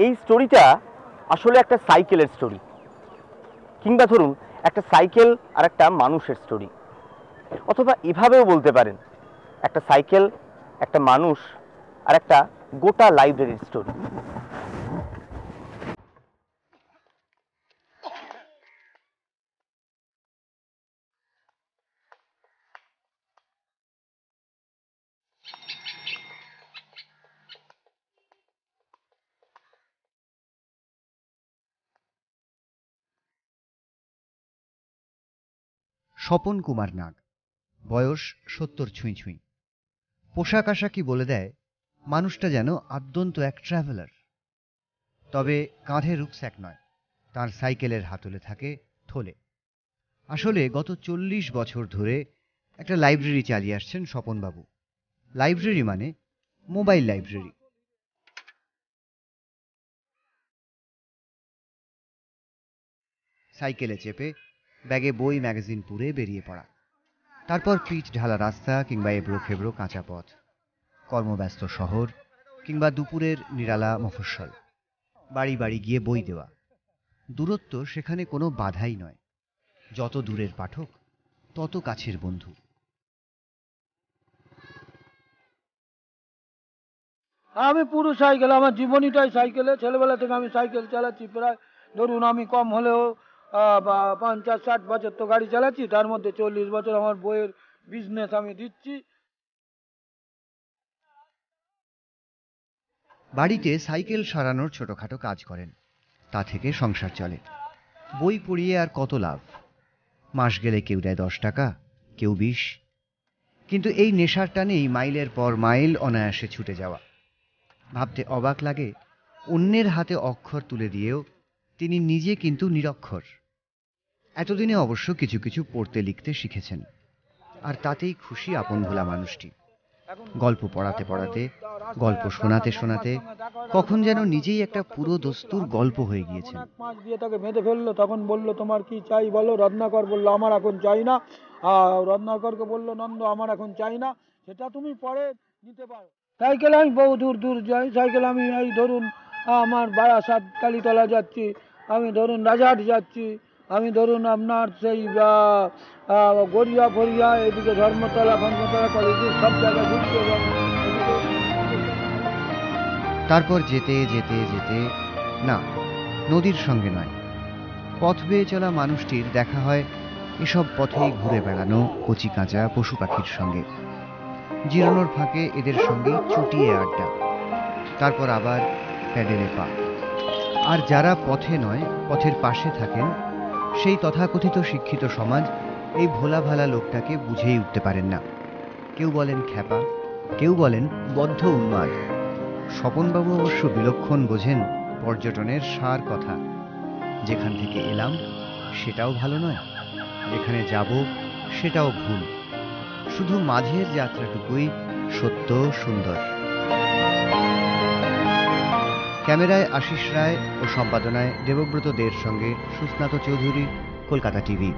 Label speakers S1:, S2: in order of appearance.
S1: এই স্টোরিটা আসলে একটা সাইকেলের স্টোরি, কিংবা ধরুন একটা সাইকেল আর একটা মানুষের স্টোরি, অথবা এভাবেও বলতে পারেন একটা সাইকেল, একটা মানুষ আর একটা গোটা লাইব্রেরির স্টোরি।
S2: স্বপন কুমার নাগ, বয়স ৭০ ছুঁই ছুঁই। পোশাক আশাকই বলে দেয় মানুষটা যেন আদ্যন্ত এক ট্রাভেলার। তবে কাঁধে রুকস্যাক নয়, তার সাইকেলের হাতলে থাকে থলে। আসলে গত ৪০ বছর ধরে একটা লাইব্রেরি চালিয়ে আসছেন স্বপনবাবু। লাইব্রেরি মানে মোবাইল লাইব্রেরি। সাইকেলে চেপে ব্যাগে বই ম্যাগাজিন পুরে বেরিয়ে পড়া, তারপর পিচ ঢালা রাস্তা কিংবা এবড়ো খেবড়ো কাঁচা পথ, কর্মব্যস্ত শহর কিংবা দুপুরের নিরালা মফস্বল, বাড়ি বাড়ি গিয়ে বই দেওয়া। দূরত্ব সেখানে কোনো বাধাই নয়, যত দূরের পাঠক তত কাছের বন্ধু।
S3: আমি পুরো সাইকেল, আমার জীবনীটাই সাইকেলে। ছেলেবেলা থেকে আমি সাইকেল চালাচ্ছি, প্রায় ধরুন আমি কম হলেও ৫০-৬০ বছর তো গাড়ি চালাচ্ছি, তার মধ্যে ৪০ বছর আমার বইয়ের বিজনেস আমি দিচ্ছি।
S2: বাড়িতে সাইকেল সারানোর ছোটখাটো কাজ করেন, তা থেকে সংসার চলে। বই পড়িয়ে আর কত লাভ? মাস গেলে কেউ দেয় ১০ টাকা, কেউ ২০। কিন্তু এই নেশার টানেই মাইলের পর মাইল অনায়াসে ছুটে যাওয়া। ভাবতে অবাক লাগে, অন্যের হাতে অক্ষর তুলে দিয়েও তিনি নিজে কিন্তু নিরক্ষর। এতদিনে অবশ্য কিছু কিছু পড়তে লিখতে শিখেছেন, আর তাতেই খুশি আপন ভোলা মানুষটি। গল্প পড়াতে পড়াতে, গল্প শোনাতে শোনাতে কখন যেন নিজেই একটা পুরো দস্তুর গল্প হয়ে গিয়েছেন।
S3: মাছ দিয়ে তাকে বেঁধে ফেললো, তখন বললো তোমার কি চাই বলো। রত্নাকর বললো আমার এখন চাই না। রত্নাকরকে বললো নন্দ আমার এখন চাই না, সেটা তুমি পরে নিতে পারো। সাইকেলে আমি বহু দূর দূর যাই। সাইকেলে আমি এই ধরুন আমার বারাসাত কালীতলা যাচ্ছি, আমি ধরুন রাজাহাট যাচ্ছি, আমি ধরুন আপনার সেই গড়িয়া ফড়িয়া এদিকে ধর্মতলা কলেজ সব জায়গায় ঘুরছি। এবং
S2: তারপর যেতে যেতে যেতে, না, নদীর সঙ্গে নয়, পথ বেয়ে চলা মানুষটির দেখা হয় এসব পথেই ঘুরে বেড়ানো কচি কাঁচা পশু পাখির সঙ্গে। জিরানোর ফাঁকে এদের সঙ্গে চুটিয়ে আড্ডা, তারপর আবার প্যাডেলে পা। আর যারা পথে নয় পথের পাশে থাকেন, সেই তথাকথিত শিক্ষিত সমাজ এই ভোলা ভালা লোকটাকে বুঝেই উঠতে পারেন না। কেউ বলেন খ্যাপা, কেউ বলেন বদ্ধ উন্মাদ। স্বপনবাবু অবশ্য বিলক্ষণ বোঝেন পর্যটনের সার কথা। যেখান থেকে এলাম সেটাও ভালো নয়, যেখানে যাব সেটাও ভুল, শুধু মাঝের যাত্রাটুকুই সত্য সুন্দর। ক্যামেরায় আশিস রায় ও সম্পাদনায় দেবব্রত দের সঙ্গে সুস্নাত চৌধুরী, কলকাতা টিভি।